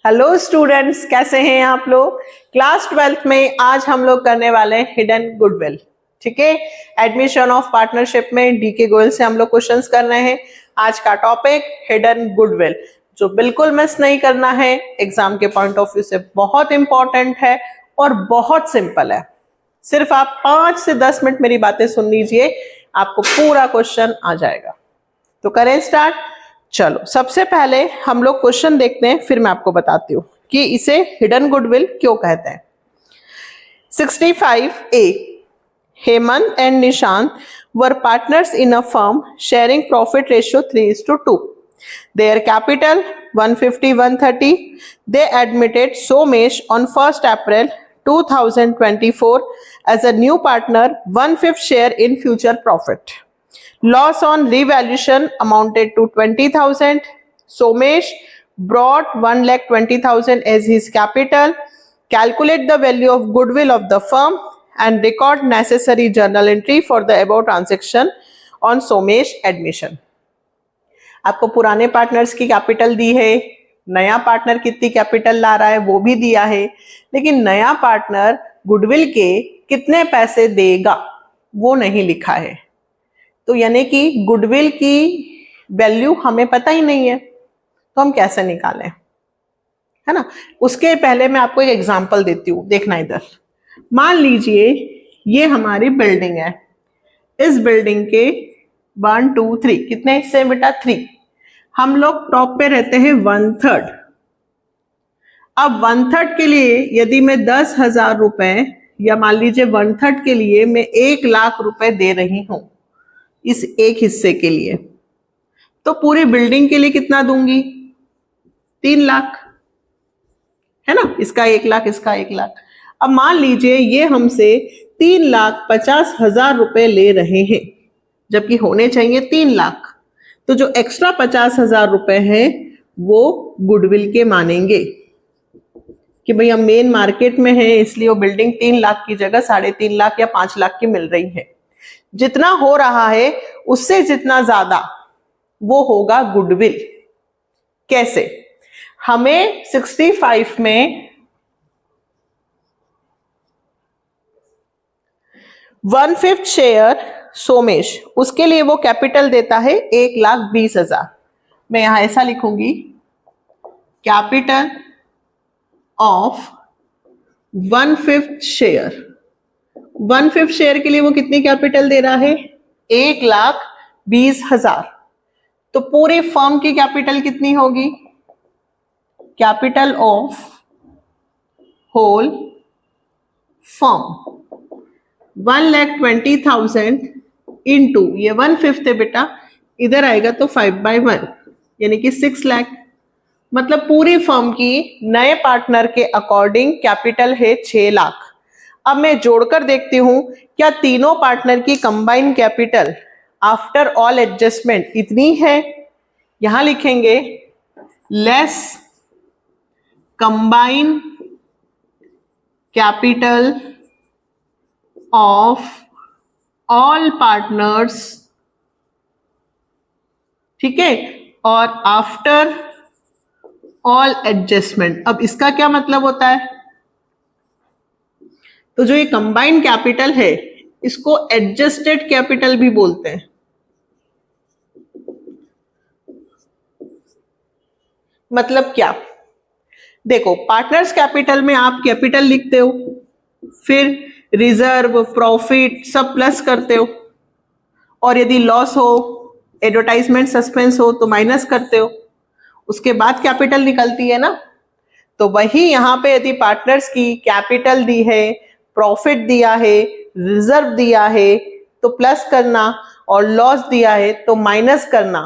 Hello students, कैसे हैं आप लोग। क्लास 12th में आज हम लोग करने वाले हैं हिडन गुडविल। ठीक है, एडमिशन ऑफ पार्टनरशिप में डीके गोयल से हम लोग क्वेश्चंस कर रहे हैं। आज का टॉपिक हिडन गुडविल, जो बिल्कुल मिस नहीं करना है, एग्जाम के पॉइंट ऑफ व्यू से बहुत इंपॉर्टेंट है और बहुत सिंपल है। सिर्फ आप 5 से 10 मिनट मेरी बातें सुन लीजिए, आपको पूरा क्वेश्चन आ जाएगा। तो करें स्टार्ट। चलो, सबसे पहले हम लोग क्वेश्चन देखते हैं, फिर मैं आपको बताती हूँ कि इसे हिडन गुडविल क्यों कहते हैं। 65A, Hemant and Nishant were partners in a firm sharing profit ratio 3:2. Their capital 150-130. They admitted Somesh on 1st April 2024 as a new partner, 1/5 share in future profit. Loss on revaluation amounted to 20,000. Somesh brought 1,20,000 as his capital. Calculate the value of goodwill of the firm and record necessary journal entry for the above transaction on Somesh admission. आपको पुराने partners की capital दी है, नया partner कितनी capital ला रहा है वो भी दिया है, लेकिन नया पार्टनर गुडविल के कितने पैसे देगा वो नहीं लिखा है। तो यानी कि गुडविल की वैल्यू हमें पता ही नहीं है, तो हम कैसे निकालें, है ना। उसके पहले मैं आपको एक एग्जांपल देती हूँ, देखना इधर। मान लीजिए ये हमारी बिल्डिंग है, इस बिल्डिंग के 1 2 3 कितने हिस्से हैं बेटा? 3। हम लोग टॉप पे रहते हैं 1/3। अब 1/3 के लिए यदि मैं 10,000 रुपए या मान लीजिए 1/3 के लिए मैं 1,00,000 रुपए दे रही हूं इस एक हिस्से के लिए, तो पूरी बिल्डिंग के लिए कितना दूंगी? 3,00,000, है ना। इसका 1,00,000, इसका 1,00,000। अब मान लीजिए ये हमसे 3,50,000 रुपए ले रहे हैं, जबकि होने चाहिए 3,00,000। तो जो एक्स्ट्रा 50,000 रुपए हैं वो गुडविल के मानेंगे कि भाई हम मेन मार्केट में हैं, इसलिए वो बिल्डिंग 3,00,000 की जगह 3.5 लाख या 5,00,000 की मिल रही है। जितना हो रहा है उससे जितना ज्यादा वो होगा गुडविल। कैसे? हमें 65 में 1/5 शेयर सोमेश, उसके लिए वो कैपिटल देता है 1,20,000। मैं यहां ऐसा लिखूंगी, कैपिटल ऑफ 1/5 शेयर। 1/5 शेयर के लिए वो कितनी कैपिटल दे रहा है? 1,20,000। तो पूरी फर्म की कैपिटल कितनी होगी? Capital of whole firm 1,20,000 into ये 1/5 है बेटा, इधर आएगा तो 5/1 यानी कि 6,00,000। मतलब पूरी फर्म की नए पार्टनर के अकॉर्डिंग कैपिटल है 6,00,000। अब मैं जोड़कर देखती हूं क्या तीनों पार्टनर की combined capital after all adjustment इतनी है। यहां लिखेंगे less combined capital of all partners, ठीक है, और आफ्टर ऑल एडजस्टमेंट। अब इसका क्या मतलब होता है? तो जो ये कंबाइंड कैपिटल है इसको एडजस्टेड कैपिटल भी बोलते हैं। मतलब क्या? देखो, पार्टनर्स कैपिटल में आप कैपिटल लिखते हो, फिर रिजर्व, प्रॉफिट सब प्लस करते हो, और यदि लॉस हो, एडवर्टाइजमेंट सस्पेंस हो तो माइनस करते हो, उसके बाद कैपिटल निकलती है ना। तो वही यहां पे यदि पार्टनर्स की कैपिटल दी है, प्रॉफिट दिया है, रिजर्व दिया है तो प्लस करना, और लॉस दिया है तो माइनस करना,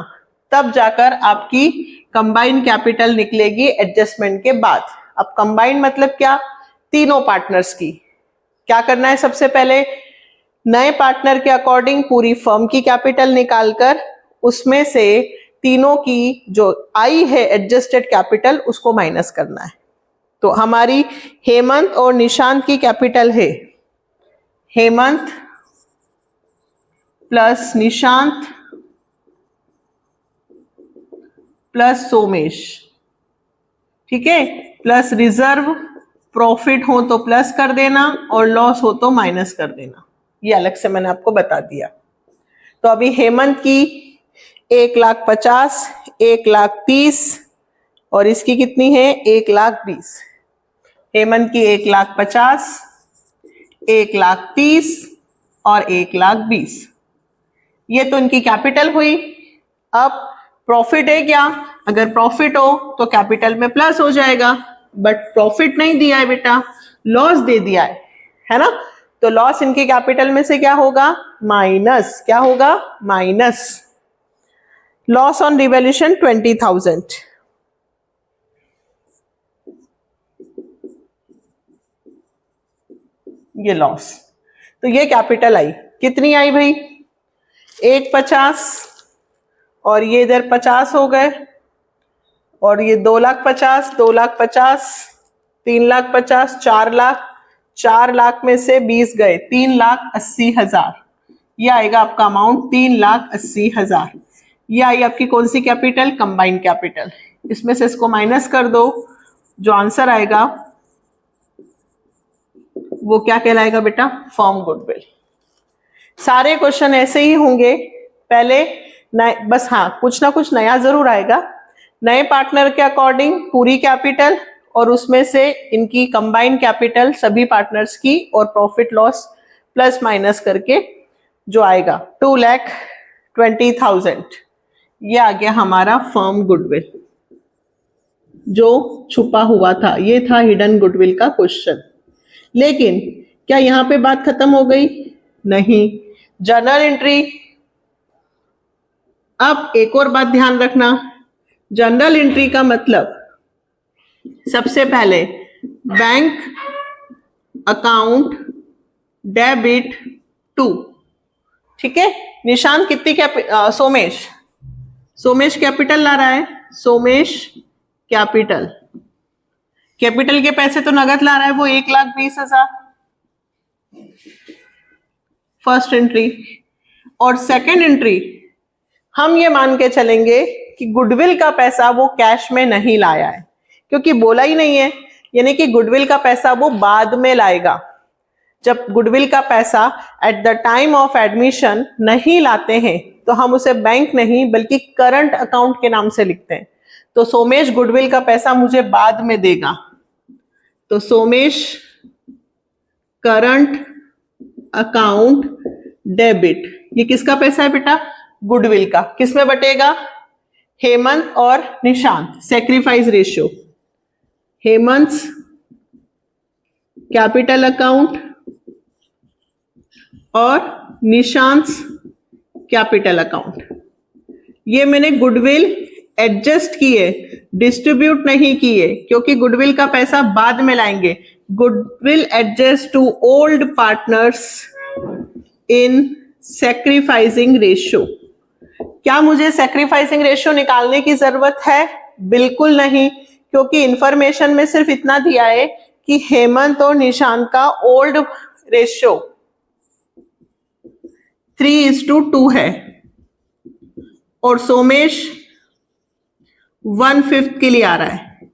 तब जाकर आपकी कंबाइंड कैपिटल निकलेगी एडजस्टमेंट के बाद। अब कंबाइंड मतलब क्या? तीनों पार्टनर्स की। क्या करना है? सबसे पहले नए पार्टनर के अकॉर्डिंग पूरी फर्म की कैपिटल निकालकर उसमें से तीनों की जो आई है एडजस्टेड कैपिटल उसको माइनस करना है। तो हमारी हेमंत और निशांत की कैपिटल है हेमंत प्लस निशांत प्लस सोमेश, ठीक है, प्लस रिजर्व, प्रॉफिट हो तो प्लस कर देना और लॉस हो तो माइनस कर देना। ये अलग से मैंने आपको बता दिया। तो अभी हेमंत की 1,50,000, 1,30,000 और इसकी कितनी है 1,20,000। हेमंत की 1,50,000, 1,30,000 और 1,20,000। ये तो इनकी कैपिटल हुई। अब प्रॉफिट है क्या? अगर प्रॉफिट हो तो कैपिटल में प्लस हो जाएगा, बट प्रॉफिट नहीं दिया है बेटा, लॉस दे दिया है ना? तो लॉस इनके कैपिटल में से क्या होगा? माइनस। क्या होगा? माइनस। Loss on revaluation 20,000। ये लॉस। तो ये कैपिटल आई। कितनी आई भाई? 1,50,000 और ये इधर 50 हो गए और ये 2,50,000, 2,50,000, 3,50,000, 4,00,000, 4,00,000 में से 20 गए, 3,80,000। ये आएगा आपका अमाउंट 3,80,000। ये आई आपकी कौन सी कैपिटल? Combined capital. इसमें से इसको माइनस कर दो, जो आंसर आएगा वो क्या कहलाएगा बेटा? Firm goodwill. सारे क्वेश्चन ऐसे ही होंगे। पहले बस हाँ, कुछ ना कुछ नया जरूर आएगा। नए पार्टनर के अकॉर्डिंग पूरी कैपिटल और उसमें से इनकी कंबाइंड कैपिटल सभी पार्टनर्स की और प्रॉफिट लॉस प्लस माइनस करके जो आएगा 2,20,000। ये आ गया हमारा फर्म गुडविल जो छुपा हुआ था। ये था हिडन गुडविल का क्वेश्चन। लेकिन क्या यहां पे बात खत्म हो गई? नहीं। Journal entry. अब एक और बात ध्यान रखना, जर्नल एंट्री का मतलब सबसे पहले बैंक अकाउंट डेबिट टू। ठीक है, निशान कितनी सोमेश कैपिटल ला रहा है। सोमेश कैपिटल के पैसे तो नगद ला रहा है, वो 1,20,000 फर्स्ट एंट्री। और सेकंड एंट्री हम ये मान के चलेंगे कि गुडविल का पैसा वो कैश में नहीं लाया है, क्योंकि बोला ही नहीं है, यानी कि गुडविल का पैसा वो बाद में लाएगा। जब गुडविल का पैसा at the time of admission नहीं लाते हैं तो हम उसे बैंक नहीं बल्कि करंट अकाउंट के नाम से लिखते हैं। तो सोमेश गुडविल का पैसा मुझे बाद में देगा, तो सोमेश करंट अकाउंट डेबिट। ये किसका पैसा है बेटा? गुडविल का। किसमें बटेगा? हेमंत और Nishant. Sacrifice ratio, Hemant capital account और निशांत कैपिटल अकाउंट। ये मैंने गुडविल एडजस्ट किए, डिस्ट्रीब्यूट नहीं किए, क्योंकि गुडविल का पैसा बाद में लाएंगे। Goodwill adjust to old partners in sacrificing ratio. क्या मुझे सैक्रिफाइसिंग रेशियो निकालने की जरूरत है? बिल्कुल नहीं, क्योंकि इंफॉर्मेशन में सिर्फ इतना दिया है कि हेमंत और निशांत का ओल्ड रेशियो 3:2 है और सोमेश 1/5 के लिए आ रहा है।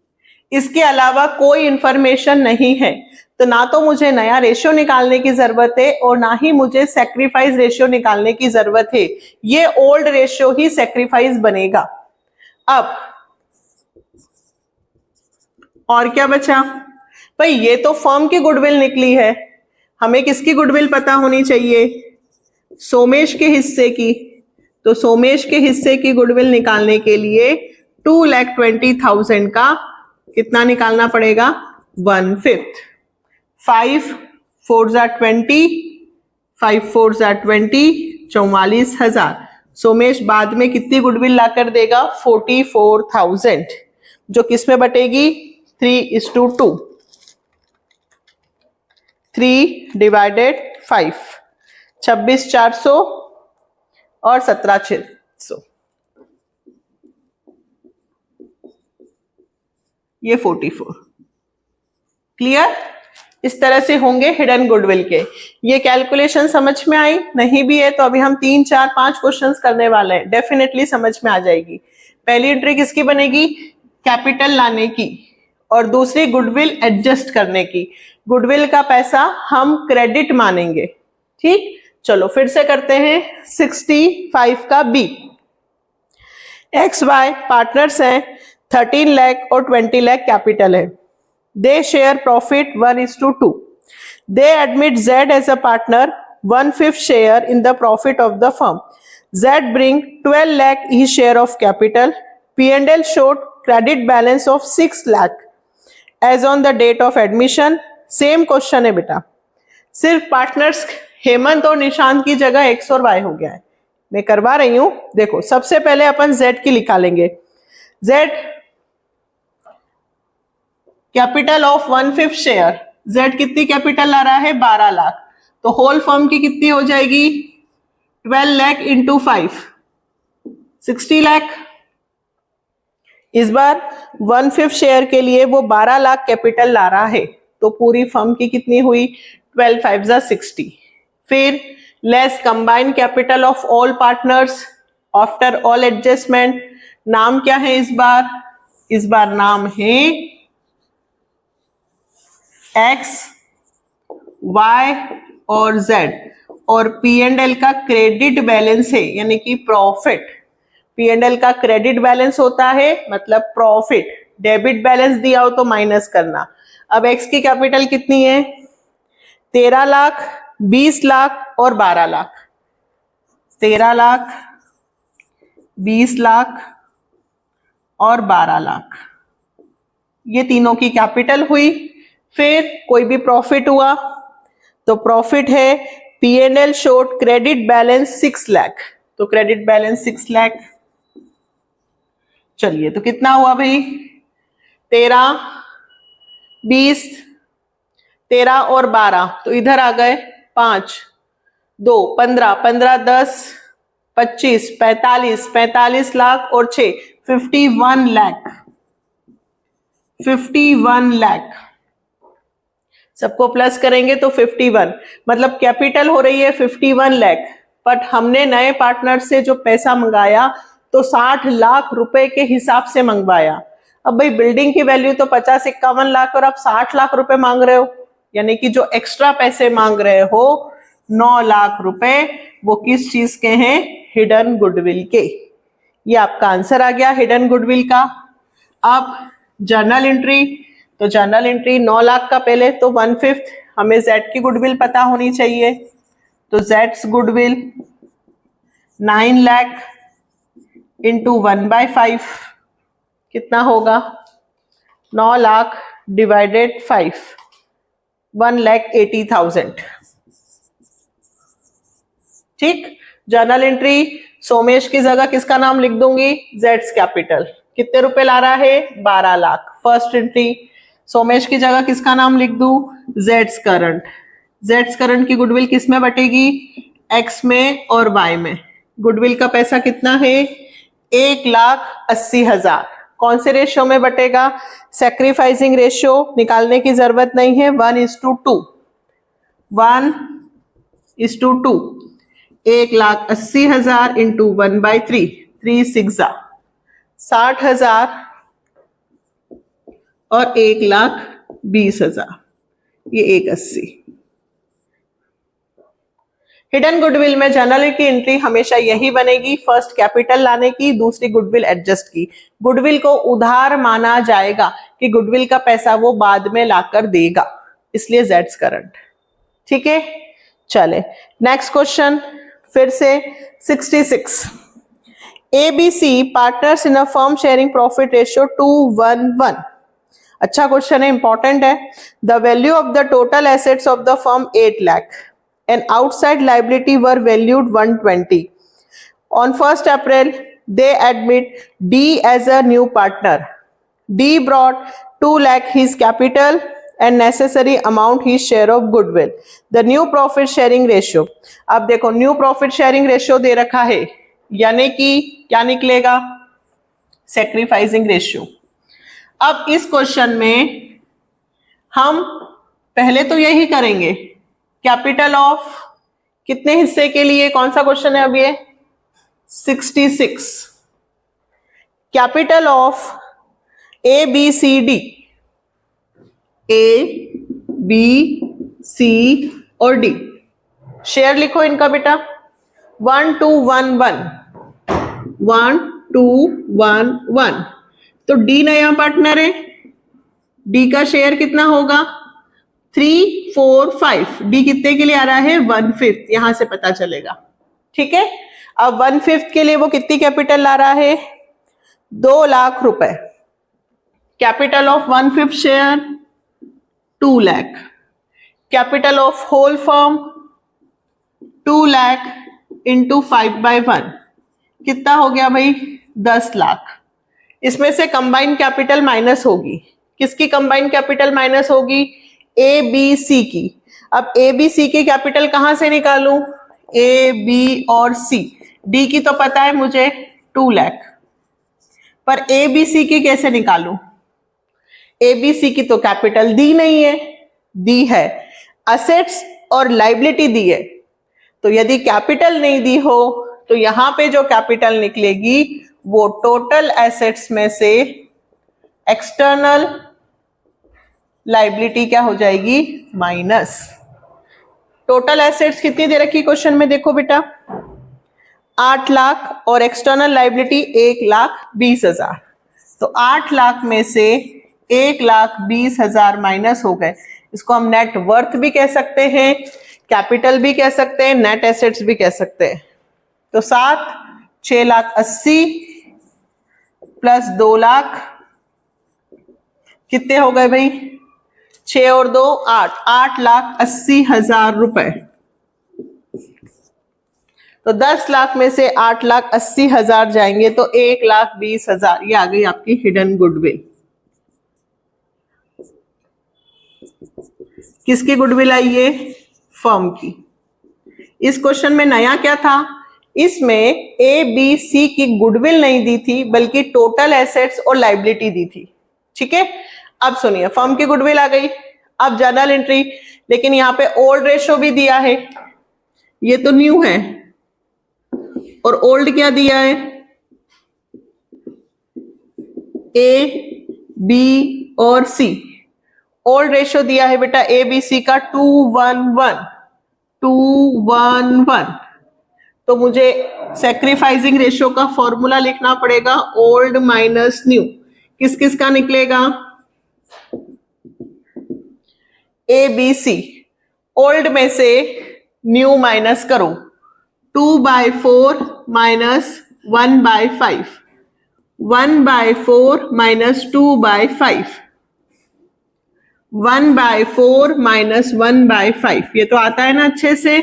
इसके अलावा कोई इंफॉर्मेशन नहीं है, तो ना तो मुझे नया रेशियो निकालने की जरूरत है और ना ही मुझे सैक्रिफाइस रेशियो निकालने की जरूरत है। ये ओल्ड रेशियो ही सैक्रिफाइस बनेगा। अब और क्या बचा भाई? ये तो फर्म की गुडविल निकली है, हमें किसकी गुडविल पता होनी चाहिए? सोमेश के हिस्से की। तो सोमेश के हिस्से की गुडविल निकालने के लिए 2,20,000 का कितना निकालना पड़ेगा? 1/5। 5 4 20, 5 4 20, 44,000। सोमेश बाद में कितनी गुडविल लाकर देगा? 44,000, जो किसमें बटेगी? 3:2। 3 / 5, 26,400 और 17,600, ये 44। क्लियर? इस तरह से होंगे हिडन गुडविल के। ये कैलकुलेशन समझ में आई? नहीं भी है तो अभी हम 3 4 5 क्वेश्चंस करने वाले हैं, डेफिनेटली समझ में आ जाएगी। पहली एंट्री किसकी बनेगी? कैपिटल लाने की। और दूसरी गुडविल एडजस्ट करने की। गुडविल का पैसा हम क्रेडिट मानेंगे। ठीक, चलो फिर से करते हैं 65 का बी। एक्स वाई पार्टनर्स हैं, 13 लाख और 20 लाख कैपिटल है। They share profit 1:2। They admit Z as a partner 1/5 share in the profit of the firm. Z bring 12 lakh each share of capital. P&L showed credit balance of 6 lakh as on the date of admission. Same question है बेटा, सिर्फ partners Hemant और निशांत की जगह x और Y हो गया है। मैं करवा रही हूं, देखो सबसे पहले अपन जेड की निकालेंगे। Z capital of 1/5 share, Z कितनी कैपिटल ला रहा है 12 लाख, तो होल फर्म की कितनी हो जाएगी 12 लाख इंटू 5 60 लाख। इस बार 1/5 शेयर के लिए वो 12 लाख कैपिटल ला रहा है, तो पूरी फर्म की कितनी हुई 12 5 60। फिर less combined capital of all partners after all adjustment. नाम क्या है इस बार नाम है एक्स वाई और जेड, और P&L का क्रेडिट बैलेंस है यानी कि प्रॉफिट। P&L का क्रेडिट बैलेंस होता है मतलब प्रॉफिट, डेबिट बैलेंस दिया हो तो माइनस करना। अब एक्स की कैपिटल कितनी है 13 लाख, 20 लाख और 12 लाख। 13 लाख, 20 लाख और 12 लाख, ये तीनों की कैपिटल हुई। फिर कोई भी प्रॉफिट हुआ तो प्रॉफिट है P&L showed credit balance 6 lakh, तो क्रेडिट बैलेंस 6 लाख। चलिए तो कितना हुआ भाई 13, 20, 13 और 12, तो इधर आ गए 5, 2, 15, 15, 10, 25, 45, 45 लाख और 6 51 लाख। 51 लाख सबको प्लस करेंगे तो 51, मतलब कैपिटल हो रही है 51 लाख, बट हमने नए पार्टनर से जो पैसा मंगाया तो 60 लाख रुपए के हिसाब से मंगवाया। अब भाई बिल्डिंग की वैल्यू तो 50-51 लाख और आप 60 लाख रुपए मांग रहे हो, यानी कि जो एक्स्ट्रा पैसे मांग रहे हो 9 लाख रुपए, वो किस चीज के हैं हिडन गुडविल के। ये आपका आंसर आ गया हिडन गुडविल का। अब जर्नल एंट्री, तो जर्नल एंट्री 9 लाख का पहले तो 1/5, हमें जेड की गुडविल पता होनी चाहिए, तो जेड्स गुडविल 9 लाख इंटू 1/5 कितना होगा 9 लाख डिवाइडेड 5 1,80,000। ठीक, जर्नल एंट्री सोमेश की जगह किसका नाम लिख दूंगी जेड्स कैपिटल, कितने रुपए ला रहा है 12 लाख। फर्स्ट एंट्री सोमेश की जगह किसका नाम लिख दूं जेड्स करंट। जेड्स करंट की गुडविल किस में बटेगी एक्स में और वाई में। गुडविल का पैसा कितना है 1,80,000। कौन से रेशियो में बटेगा सैक्रिफाइसिंग रेशियो निकालने की जरूरत नहीं है, 1:2। 1:2 1,80,000 इंटू 1/3 3 6 60,000 और 1,20,000, ये 180। हिडन गुडविल में जर्नल की एंट्री हमेशा यही बनेगी, फर्स्ट कैपिटल लाने की, दूसरी गुडविल एडजस्ट की। गुडविल को उधार माना जाएगा कि गुडविल का पैसा वो बाद में लाकर देगा, इसलिए जेड्स करंट। ठीक है, चले नेक्स्ट क्वेश्चन फिर से 66। ABC partners in a firm sharing profit ratio 2:1:1। अच्छा क्वेश्चन है, इंपॉर्टेंट है। The value of the total assets of the firm 8 lakh and outside liability were valued 120. On 1st April, they admit D as a new partner. D brought 2 lakh his capital and necessary amount his share of goodwill. The new profit sharing ratio. अब देखो new profit sharing ratio दे रखा है, यानी कि क्या निकलेगा sacrificing ratio। अब इस क्वेश्चन में हम पहले तो यही करेंगे, कैपिटल ऑफ कितने हिस्से के लिए, कौन सा क्वेश्चन है अब ये 66। Capital of ABCD A, B, C और डी। शेयर लिखो इनका बेटा, 1 2 1 1 1 2 1 1। तो डी नया पार्टनर है, डी का शेयर कितना होगा 3 4 5। डी कितने के लिए आ रहा है 1/5, यहां से पता चलेगा। ठीक है, अब 1/5 के लिए वो कितनी कैपिटल ला रहा है 2 लाख रुपए। Capital of 1/5 share 2 lakh. Capital of whole firm 2 lakh into 5/1 कितना हो गया भाई 10 लाख। इसमें से कंबाइंड कैपिटल माइनस होगी, किसकी कंबाइंड कैपिटल माइनस होगी ए बी सी की। अब ए बी सी की कैपिटल कहां से निकालूं ए बी और सी। डी की तो पता है मुझे 2 लाख, पर ए बी सी की कैसे निकालूं। ए बी सी की तो कैपिटल दी नहीं है, दी है असेट्स और लाइबिलिटी दी है। तो यदि कैपिटल नहीं दी हो तो यहां पे जो कैपिटल निकलेगी वो टोटल एसेट्स में से एक्सटर्नल लाइबिलिटी क्या हो जाएगी माइनस। टोटल एसेट्स कितनी दे रखी क्वेश्चन में देखो बेटा 8 लाख और एक्सटर्नल लाइबिलिटी 1,20,000। तो 8 लाख में से 1,20,000 माइनस हो गए। इसको हम नेट वर्थ भी कह सकते हैं, कैपिटल भी कह सकते हैं, नेट एसेट्स भी कह सकते हैं। तो 7 6,80,000 प्लस 2 लाख कितने हो गए भाई 6 और 2 8, 8,80,000 रुपए। तो 10 लाख में से 8,80,000 जाएंगे तो 1,20,000। ये आ गई आपकी हिडन गुडविल। किसकी गुडविल आई है फर्म की। इस क्वेश्चन में नया क्या था, इसमें ए बी सी की गुडविल नहीं दी थी बल्कि टोटल एसेट्स और लाइबिलिटी दी थी। ठीक है, अब सुनिए फर्म की गुडविल आ गई। अब जर्नल एंट्री, लेकिन यहां पे ओल्ड रेशो भी दिया है, ये तो न्यू है और ओल्ड क्या दिया है ए बी और सी। ओल्ड रेशो दिया है बेटा ए बी सी का 2:1:1 2:1:1। तो मुझे सैक्रिफाइसिंग रेशियो का फॉर्मूला लिखना पड़ेगा ओल्ड माइनस न्यू। किस किस का निकलेगा ए बी सी। ओल्ड में से न्यू माइनस करो 2/4 माइनस 1/5 1/4 माइनस 2/5 1/4 माइनस 1/5। ये तो आता है ना अच्छे से।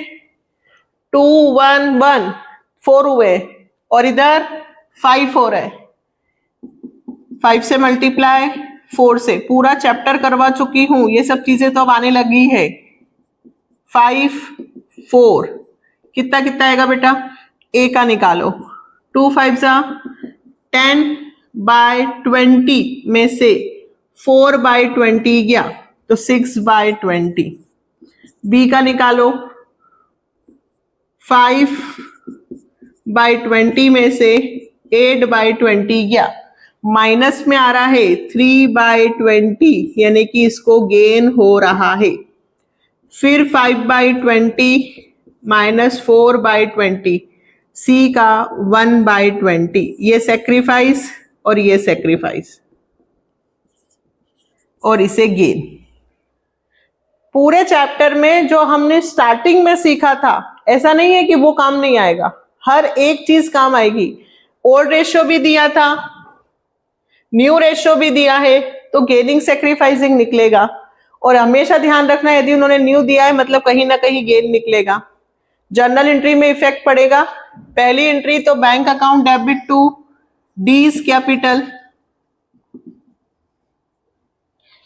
2 1 1 4 हुए और इधर 5 हो रहा है, 5 से मल्टीप्लाई 4 से। पूरा चैप्टर करवा चुकी हूं, ये सब चीजें तो अब आने लगी है। 5 4 कितना कितना आएगा बेटा ए का निकालो 2 5 10/20 में से 4/20 गया तो 6/20। बी का निकालो 5/20 में से 8/20 गया, माइनस में आ रहा है 3/20 यानी कि इसको गेन हो रहा है। फिर 5/20 माइनस 4/20 सी का 1/20। ये सेक्रीफाइस और ये सेक्रीफाइस और इसे गेन। पूरे चैप्टर में जो हमने स्टार्टिंग में सीखा था ऐसा नहीं है कि वो काम नहीं आएगा, हर एक चीज काम आएगी। ओल्ड रेशियो भी दिया था, न्यू रेशियो भी दिया है, तो गेनिंग सेक्रीफाइसिंग निकलेगा। और हमेशा ध्यान रखना यदि उन्होंने न्यू दिया है मतलब कहीं ना कहीं गेन निकलेगा। जर्नल एंट्री में इफेक्ट पड़ेगा। पहली एंट्री तो bank account debit to D's capital,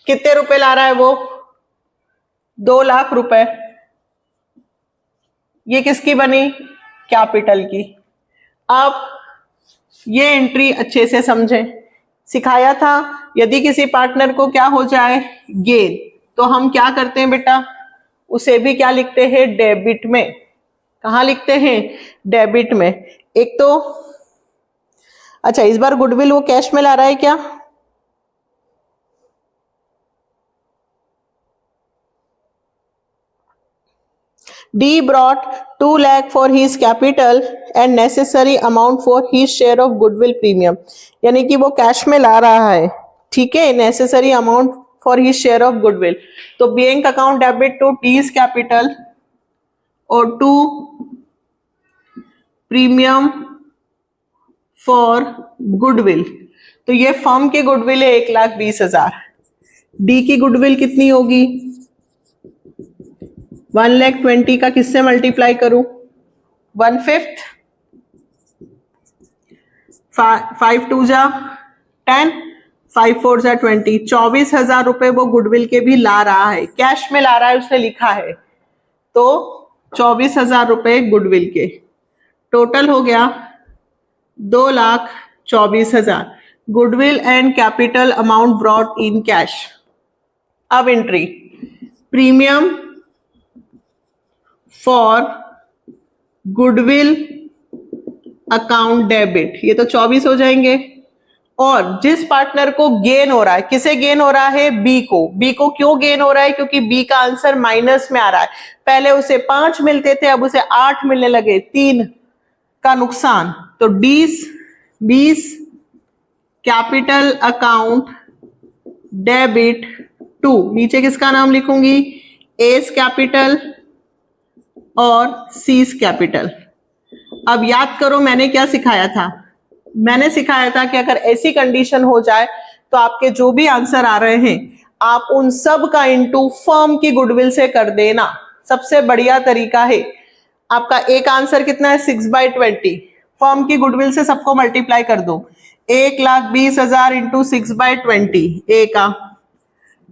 कितने रुपए ला रहा है वो 2 लाख रुपए। ये किसकी बनी कैपिटल की। अब ये एंट्री अच्छे से समझें, सिखाया था यदि किसी पार्टनर को क्या हो जाए गेन तो हम क्या करते हैं बेटा उसे भी क्या लिखते हैं डेबिट में। कहाँ लिखते हैं डेबिट में। एक तो अच्छा इस बार गुडविल वो कैश में ला रहा है क्या, D brought 2 lakh for his capital and necessary amount for his share of goodwill premium. यानी कि वो कैश में ला रहा है, ठीक है, necessary amount for his share of goodwill. तो bank account debit to D's capital और टू प्रीमियम फॉर गुडविल. तो ये फर्म की गुडविल है 1,20,000. डी की गुडविल कितनी होगी? 1,20,000 का किससे मल्टीप्लाई करूं? 1/5, 5 2 जा 10, 5 4 जा 20. 24,000 रुपए वो गुडविल के भी ला रहा है, कैश में ला रहा है, उसने लिखा है. तो 24,000 रुपए गुडविल के. टोटल हो गया 2,24,000. Goodwill and capital amount brought in cash. अब entry premium for goodwill account debit, ये तो 24 हो जाएंगे. और जिस पार्टनर को गेन हो रहा है, किसे गेन हो रहा है? बी को. बी को क्यों गेन हो रहा है? क्योंकि बी का आंसर माइनस में आ रहा है. पहले उसे 5 मिलते थे, अब उसे 8 मिलने लगे, 3 का नुकसान. तो बीस कैपिटल अकाउंट डेबिट टू, नीचे किसका नाम लिखूंगी? एस कैपिटल और सीज कैपिटल. अब याद करो मैंने क्या सिखाया था. मैंने सिखाया था कि अगर ऐसी कंडीशन हो जाए तो आपके जो भी आंसर आ रहे हैं आप उन सब का इनटू फर्म की गुडविल से कर देना. सबसे बढ़िया तरीका है. आपका एक आंसर कितना है? 6/20. फर्म की गुडविल से सबको मल्टीप्लाई कर दो. 1,20,000 इंटू 6/20 ए का.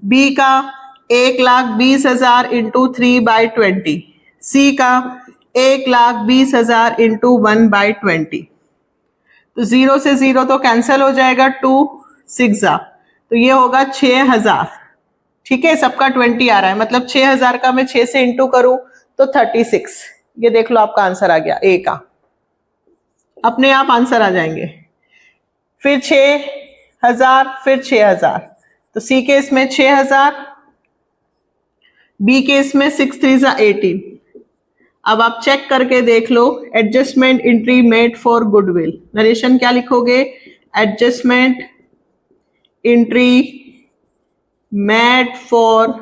बी का 1,20,000 इंटू 3/20. सी का 1,20,000 इंटू 1/20. तो 0 से 0 तो कैंसिल हो जाएगा. 2 6 तो ये होगा 6,000. ठीक है, सबका 20 आ रहा है, मतलब 6,000 का मैं 6 से इंटू करूं तो 36. ये देख लो आपका आंसर आ गया ए का. अपने आप आंसर आ जाएंगे. फिर 6,000, फिर 6,000. तो सी केस में 6,000, बी केस में 6 3 18. अब आप चेक करके देख लो. Adjustment entry made for goodwill. Narration क्या लिखोगे? Adjustment entry made for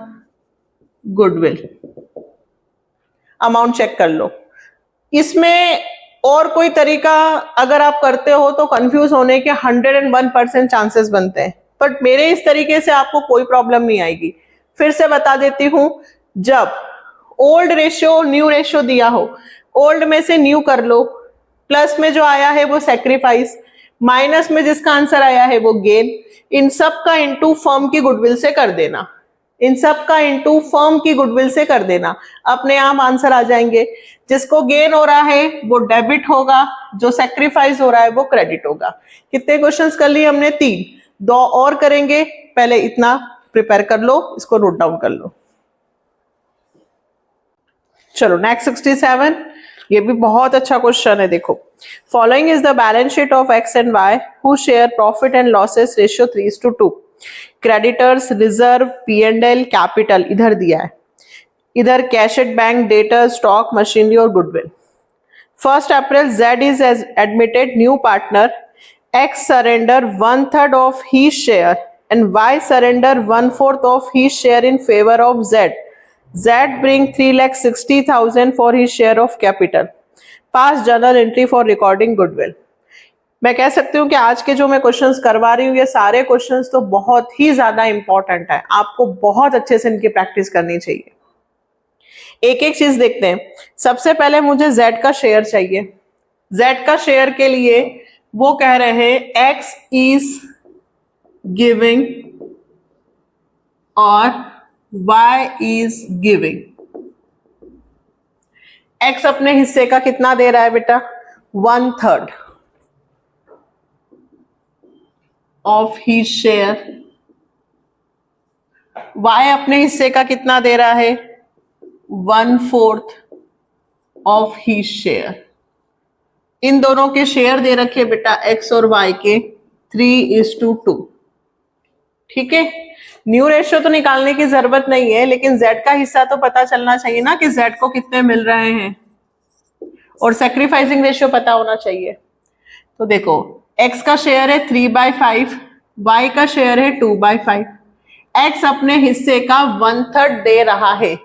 goodwill. Amount check कर लो. इसमें और कोई तरीका अगर आप करते हो तो कंफ्यूज होने के 101% चांसेस बनते हैं, बट मेरे इस तरीके से आपको कोई प्रॉब्लम नहीं आएगी. फिर से बता देती हूं. जब ओल्ड रेशियो न्यू रेशियो दिया हो, ओल्ड में से न्यू कर लो. प्लस में जो आया है वो सैक्रिफाइस, माइनस में जिसका आंसर आया है वो गेन. इन सब का इनटू फर्म की गुडविल से कर देना. इन सब का इनटू फर्म की गुडविल से कर देना. अपने आप आंसर आ जाएंगे. जिसको गेन हो रहा है वो डेबिट होगा, जो सैक्रिफाइस हो रहा है वो क्रेडिट होगा. कितने क्वेश्चंस कर लिए हमने? 3. 2 और करेंगे. पहले इतना प्रिपेयर कर लो, इसको नोट डाउन कर लो. चलो नेक्स्ट 67. ये भी बहुत अच्छा क्वेश्चन है. देखो, following is the balance sheet of X and Y who share profit and losses ratio 3:2. Creditors, reserve, P&L, capital इधर दिया है. इधर cash at bank, debtor, stock, machinery और goodwill. 1 April Z is as admitted new partner. X surrender 1/3 of his share and Y surrender 1/4 of his share in favor of Z. Z bring 3,60,000 for his share of capital. Pass journal entry for recording goodwill. मैं कह सकती हूँ कि आज के जो मैं questions करवा रही हूँ ये सारे क्वेश्चंस तो बहुत ही ज्यादा इंपॉर्टेंट है. आपको बहुत अच्छे से इनकी प्रैक्टिस करनी चाहिए. एक एक चीज देखते हैं. सबसे पहले मुझे Z का शेयर चाहिए. Z का शेयर के लिए वो कह रहे हैं X is giving और Y is giving. X अपने हिस्से का कितना दे रहा है बेटा? 1/3 of his share. Y अपने हिस्से का कितना दे रहा है? 1/4 of his share. इन दोनों के शेयर दे रखे बेटा X और Y के 3:2. ठीक है. न्यू रेशियो तो निकालने की जरूरत नहीं है, लेकिन z का हिस्सा तो पता चलना चाहिए ना कि z को कितने मिल रहे हैं, और सेक्रीफाइसिंग रेशियो पता होना चाहिए। तो देखो x का शेयर है 3/5, y का शेयर है 2/5। x अपने हिस्से का 1/3 दे रहा है,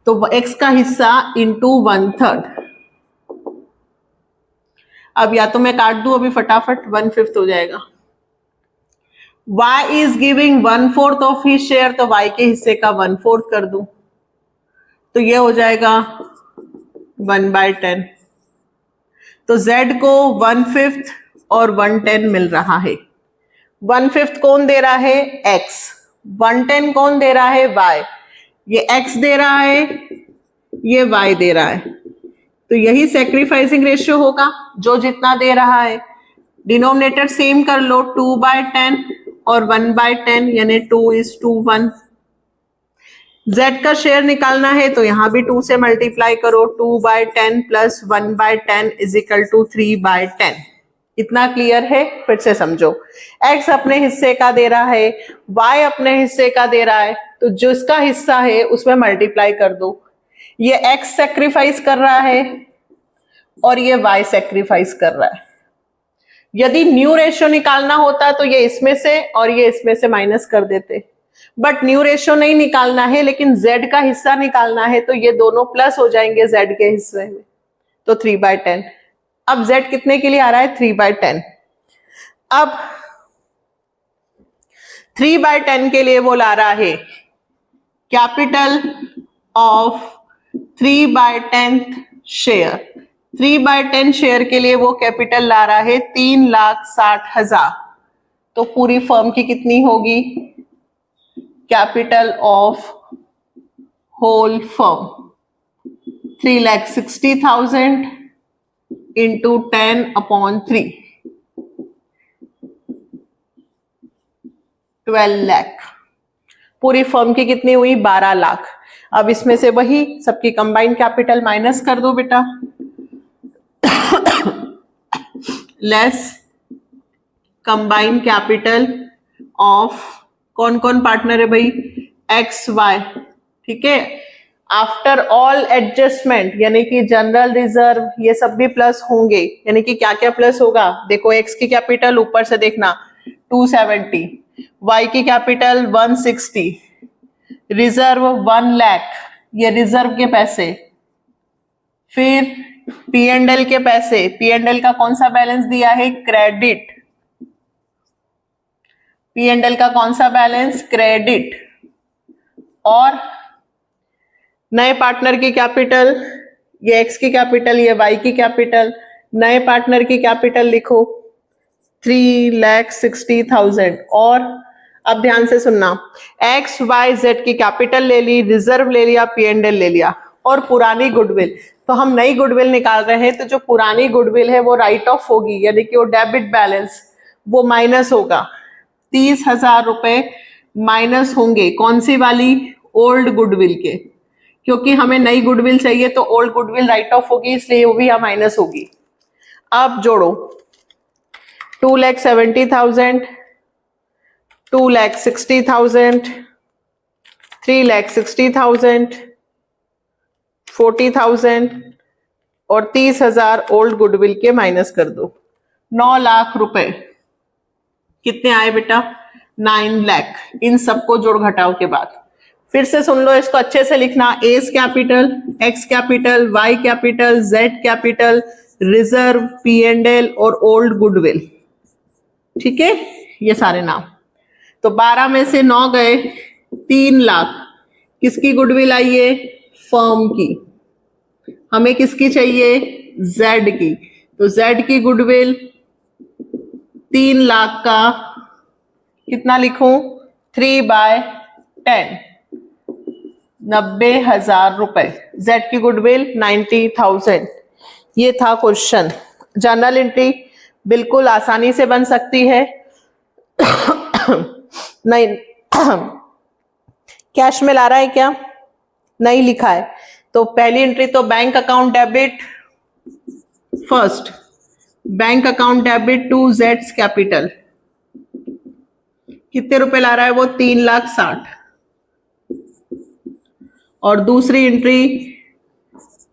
तो x का हिस्सा इंटू 1/3। अब या तो मैं काट दूं अभी फटाफट, 1/5 हो जाएगा। y is giving 1/4 of his share, तो y के हिस्से का 1/4 कर दूं, तो ये हो जाएगा 1/10। तो z को 1/5 और 1/10 मिल रहा है। 1/5 कौन दे रहा है? x। 1/10 कौन दे रहा है? y। ये x दे रहा है, ये y दे रहा है, तो यही सेक्रीफाइसिंग रेशियो होगा, जो जितना दे रहा है। डिनोमिनेटर सेम कर लो, 2/10 और 1/10, यानी 2:1। z का शेयर निकालना है तो यहां भी 2 से मल्टीप्लाई करो, 2/10 प्लस 1/10 इज इक्वल टू 3/10। इतना क्लियर है? फिर से समझो, x अपने हिस्से का दे रहा है, y अपने हिस्से का दे रहा है, तो जो इसका हिस्सा है उसमें मल्टीप्लाई कर दो। ये x सेक्रीफाइस कर रहा है और ये y सेक्रीफाइस कर रहा है। यदि न्यू रेशियो निकालना होता तो ये इसमें से और ये इसमें से माइनस कर देते, बट न्यू रेशियो नहीं निकालना है, लेकिन z का हिस्सा निकालना है, तो ये दोनों प्लस हो जाएंगे z के हिस्से में, तो 3/10। अब z कितने के लिए आ रहा है? 3/10। अब 3/10 के लिए वो ला रहा है कैपिटल ऑफ 3/10 शेयर। 3/10 शेयर के लिए वो कैपिटल ला रहा है 3,60,000। तो पूरी फर्म की कितनी होगी? Capital of whole firm 3,60,000 into 10/3, 12 lakh. पूरी फर्म की कितनी हुई? 12 लाख। अब इसमें से वही सबकी कंबाइंड कैपिटल माइनस कर दो बेटा, लेस कंबाइंड कैपिटल ऑफ कौन कौन पार्टनर है भाई? X Y. ठीक है, आफ्टर ऑल एडजस्टमेंट, यानी कि जनरल रिजर्व ये सब भी प्लस होंगे। यानी कि क्या क्या प्लस होगा? देखो एक्स की कैपिटल ऊपर से देखना 270, वाई की कैपिटल 160, रिजर्व 1 लाख, ये रिजर्व के पैसे। फिर P&L के पैसे, P&L का कौन सा बैलेंस दिया है? क्रेडिट। P&L का कौन सा बैलेंस? क्रेडिट। और नए पार्टनर की कैपिटल, ये एक्स की कैपिटल, ये वाई की कैपिटल। नए पार्टनर की कैपिटल लिखो 3,60,000। और अब ध्यान से सुनना, एक्स वाई जेड की कैपिटल ले ली, रिजर्व ले लिया, P&L ले लिया, और पुरानी गुडविल। तो हम नई गुडविल निकाल रहे हैं, तो जो पुरानी गुडविल है वो राइट ऑफ होगी, यानी कि वो डेबिट बैलेंस, वो माइनस होगा। 30,000 रुपए माइनस होंगे। कौन सी वाली? ओल्ड गुडविल के, क्योंकि हमें नई गुडविल चाहिए, तो ओल्ड गुडविल राइट ऑफ होगी, इसलिए वो भी यहाँ माइनस होगी। अब जोड़ो 2,70,000, 2,60,000, 3,60,000, 40,000 और 30,000 ओल्ड गुडविल के माइनस कर दो। 9 लाख रुपए कितने आए बेटा? 9 लाख। इन सबको जोड़ घटाव के बाद फिर से सुन लो, इसको अच्छे से लिखना। S capital, X capital, Y capital, Z capital, reserve, P&L और ओल्ड गुडविल। ठीक है, ये सारे नाम। तो 12 में से 9 गए, 3 लाख किसकी गुडविल आई है? फर्म की। हमें किसकी चाहिए? जेड की। तो जेड की गुडविल 3 लाख का कितना लिखूं? 3/10, 90,000 रुपए। जेड की गुडविल 90,000। ये था क्वेश्चन। जर्नल एंट्री बिल्कुल आसानी से बन सकती है। नहीं कैश में ला रहा है क्या? नहीं लिखा है। तो पहली एंट्री तो bank account debit, first bank account debit to जेड्स कैपिटल, कितने रुपए ला रहा है वो? 3,60,000। और दूसरी एंट्री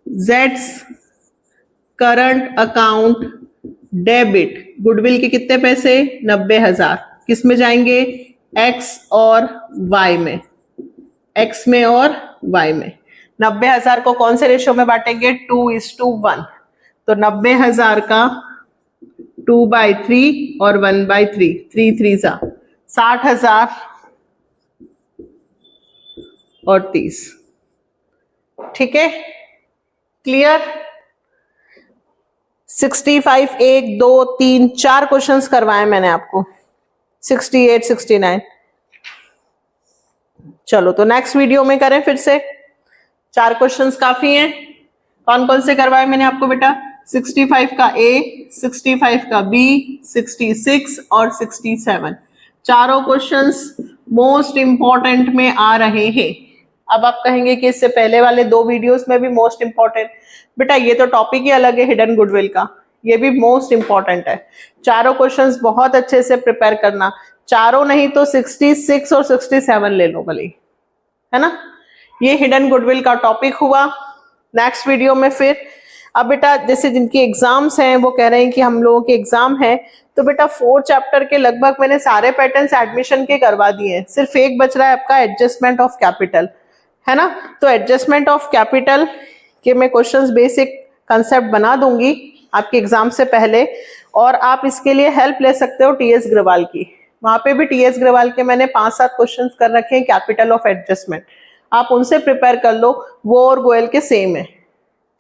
जेड्स करंट अकाउंट डेबिट, गुडविल के कितने पैसे? 90,000। किस में जाएंगे? एक्स और वाई में, एक्स में और वाई में। 90,000 को कौन से रेशो में बांटेंगे? 2:1। तो 90,000 का 2/3 और 1/3, 3 3 जा 60,000 और 30। ठीक है, क्लियर? 65 1 2 3 4 क्वेश्चंस करवाए मैंने आपको, 68 69। चलो तो नेक्स्ट वीडियो में करें फिर से। 4 क्वेश्चंस काफी हैं। कौन कौन से करवाए मैंने आपको बेटा? 65 का ए, 65 का बी, 66 और 67। चारों क्वेश्चंस मोस्ट इंपॉर्टेंट में आ रहे हैं। अब आप कहेंगे कि इससे पहले वाले 2 वीडियोस में भी मोस्ट इंपॉर्टेंट। बेटा ये तो टॉपिक ही अलग है हिडन गुडविल का, ये भी मोस्ट इंपॉर्टेंट है। चारों क्वेश्चंस बहुत अच्छे से प्रिपेयर करना, चारों नहीं तो 66 और 67 ले लो भले, है ना। ये हिडन गुडविल का टॉपिक हुआ। नेक्स्ट वीडियो में फिर अब बेटा जैसे जिनकी एग्जाम्स हैं वो कह रहे हैं कि हम लोगों के एग्जाम है, तो बेटा 4 चैप्टर के लगभग मैंने सारे पैटर्न्स एडमिशन के करवा दिए हैं। सिर्फ एक बच रहा है आपका एडजस्टमेंट ऑफ कैपिटल, है ना। तो एडजस्टमेंट ऑफ कैपिटल के मैं क्वेश्चंस बेसिक कंसेप्ट बना दूंगी आपके एग्जाम से पहले, और आप इसके लिए हेल्प ले सकते हो टीएस ग्रवाल की। वहां पे भी टीएस ग्रवाल के मैंने 5-7 क्वेश्चंस कर रखे हैं कैपिटल ऑफ एडजस्टमेंट, आप उनसे प्रिपेयर कर लो, वो और गोयल के सेम है।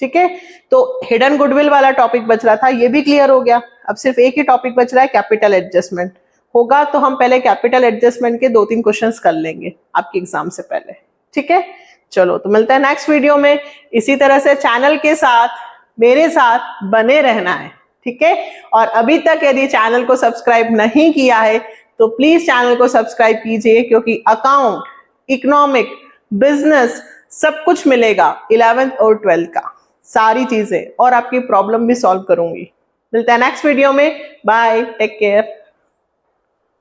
ठीक है, तो हिडन गुडविल वाला टॉपिक बच रहा था, ये भी क्लियर हो गया। अब सिर्फ एक ही टॉपिक बच रहा है, कैपिटल एडजस्टमेंट होगा, तो हम पहले कैपिटल एडजस्टमेंट के 2-3 क्वेश्चंस कर लेंगे आपके एग्जाम से पहले। ठीक है, चलो तो मिलते हैं नेक्स्ट वीडियो में। इसी तरह से चैनल के साथ मेरे साथ बने रहना है, ठीक है। और अभी तक यदि चैनल को सब्सक्राइब नहीं किया है तो प्लीज चैनल को सब्सक्राइब कीजिए, क्योंकि अकाउंट, इकोनॉमिक, बिजनेस सब कुछ मिलेगा 11th और 12th का, सारी चीजें, और आपकी प्रॉब्लम भी सॉल्व करूंगी। मिलते हैं नेक्स्ट वीडियो में। Bye, take care.